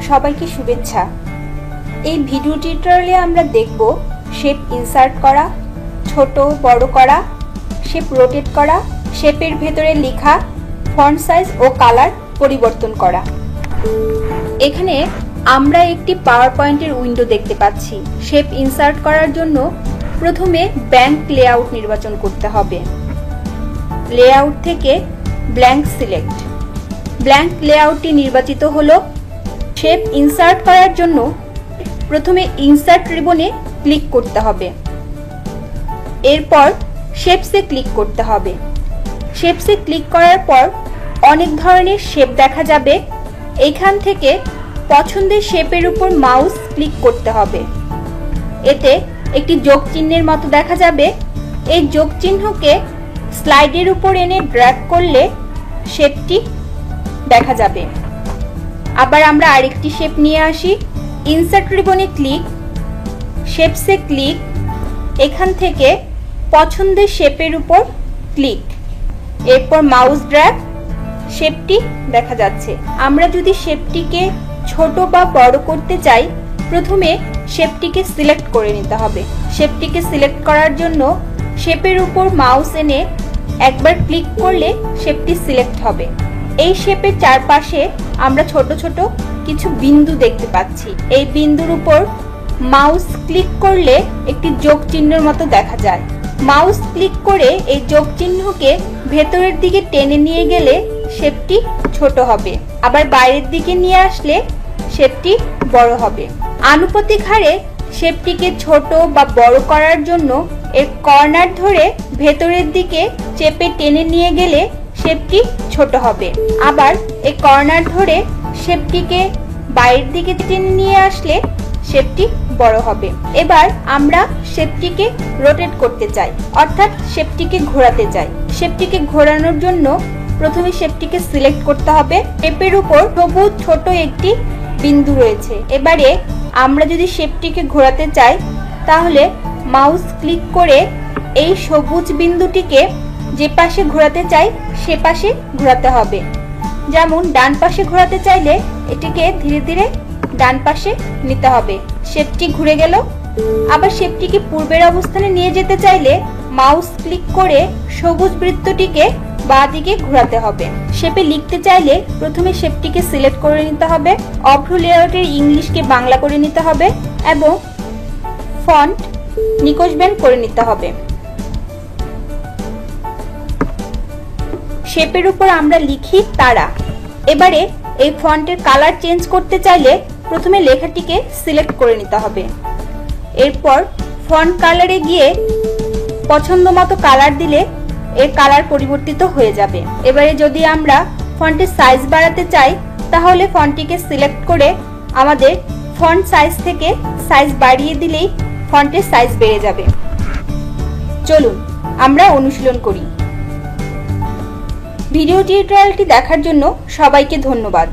সবাইকে শুভেচ্ছা। এই ভিডিও টিউটোরিয়ালে আমরা দেখব শেপ ইনসার্ট করা, ছোট বড় করা, শেপ রোটেট করা, শেপের ভেতরে লেখা, ফন্ট সাইজ ও কালার পরিবর্তন করা। এখানে আমরা একটি পাওয়ার পয়েন্টের উইন্ডো দেখতে পাচ্ছি। শেপ ইনসার্ট করার জন্য প্রথমে ব্ল্যাঙ্ক লেআউট নির্বাচন করতে হবে। লেআউট থেকে ব্ল্যাঙ্ক সিলেক্ট। ব্ল্যাঙ্ক লেআউটটি নির্বাচিত হলো। শেপ ইনসার্ট করার জন্য প্রথমে ইনসার্ট রিবনে ক্লিক করতে হবে, এরপর শেপসে ক্লিক করতে হবে। শেপসে ক্লিক করার পর অনেক ধরনের শেপ দেখা যাবে। এখান থেকে পছন্দের শেপের উপর মাউস ক্লিক করতে হবে। এতে একটি যোগ চিহ্নের মতো দেখা যাবে। এই যোগ চিহ্নকে স্লাইডের উপর এনে ড্র্যাগ করলে শেপটি দেখা যাবে। আবার আমরা আরেকটি শেপ নিয়ে আসি। ইনসার্ট রিবনে ক্লিক, শেপসে ক্লিক, এখান থেকে পছন্দের শেপের উপর ক্লিক, এরপর মাউস ড্র্যাগ, শেপটি দেখা যাচ্ছে। আমরা যদি শেপটিকে ছোট বা বড় করতে চাই, প্রথমে শেপটিকে সিলেক্ট করে নিতে হবে। শেপটিকে সিলেক্ট করার জন্য শেপের উপর মাউস এনে একবার ক্লিক করলে শেপটি সিলেক্ট হবে। এই শেপের চারপাশে আমরা ছোট ছোট কিছু বিন্দু দেখতে পাচ্ছি। এই বিন্দুর উপর মাউস ক্লিক করলে একটি যোগ চিহ্নের মতো দেখা যায়। মাউস ক্লিক করে এই যোগ চিহ্নকে ভেতরের দিকে টেনে নিয়ে গেলে শেপটি ছোট হবে, আবার বাইরের দিকে নিয়ে আসলে শেপটি বড় হবে। আনুপাতিক হারে শেপটিকে ছোট বা বড় করার জন্য এর কর্নার ধরে ভেতরের দিকে চেপে টেনে নিয়ে গেলে শেপটি ছোট হবে, আবার এই কর্নার ধরে শেপটিকে বাইরের দিকে টেনে নিয়ে আসলে শেপটি বড় হবে। এবার আমরা শেপটিকে রোটেট করতে চাই, অর্থাৎ শেপটিকে ঘোরাতে চাই। শেপটিকে ঘোরানোর জন্য প্রথমে শেপটিকে সিলেক্ট করতে হবে। শেপের উপর সবুজ ছোট একটি বিন্দু রয়েছে। এবারে আমরা যদি শেপটিকে ঘোরাতে চাই, তাহলে মাউস ক্লিক করে এই সবুজ বিন্দুটিকে যে পাশে ঘোরাতে চাই সে পাশে ঘোরাতে হবে। যেমন ডান পাশে ঘোরাতে চাইলে এটিকে ধীরে ধীরে ডান পাশে নিতে হবে। শেপটি ঘুরে গেল। আবার শেপটিকে পূর্বের অবস্থানে নিয়ে যেতে চাইলে মাউস ক্লিক করে সবুজ বৃত্তটিকে বাঁ দিকে ঘোরাতে হবে। শেপে লিখতে চাইলে প্রথমে শেপটিকে সিলেক্ট করে নিতে হবে। অভ্র লেআউটের ইংলিশকে বাংলা করে নিতে হবে এবং ফন্ট নিকোজ ব্যান্ড করে নিতে হবে। শেপের উপর আমরা লিখি তারা। এবারে এই ফন্টের কালার চেঞ্জ করতে চাইলে প্রথমে লেখাটিকে সিলেক্ট করে নিতে হবে। এরপর ফন্ট কালারে গিয়ে পছন্দ মতো কালার দিলে এর কালার পরিবর্তিত হয়ে যাবে। এবারে যদি আমরা ফন্টের সাইজ বাড়াতে চাই, তাহলে ফন্টটিকে সিলেক্ট করে আমাদের ফন্ট সাইজ থেকে সাইজ বাড়িয়ে দিলেই ফন্টের সাইজ বেড়ে যাবে। চলুন আমরা অনুশীলন করি। ভিডিও টিউটোরিয়ালটি দেখার জন্য সবাইকে ধন্যবাদ।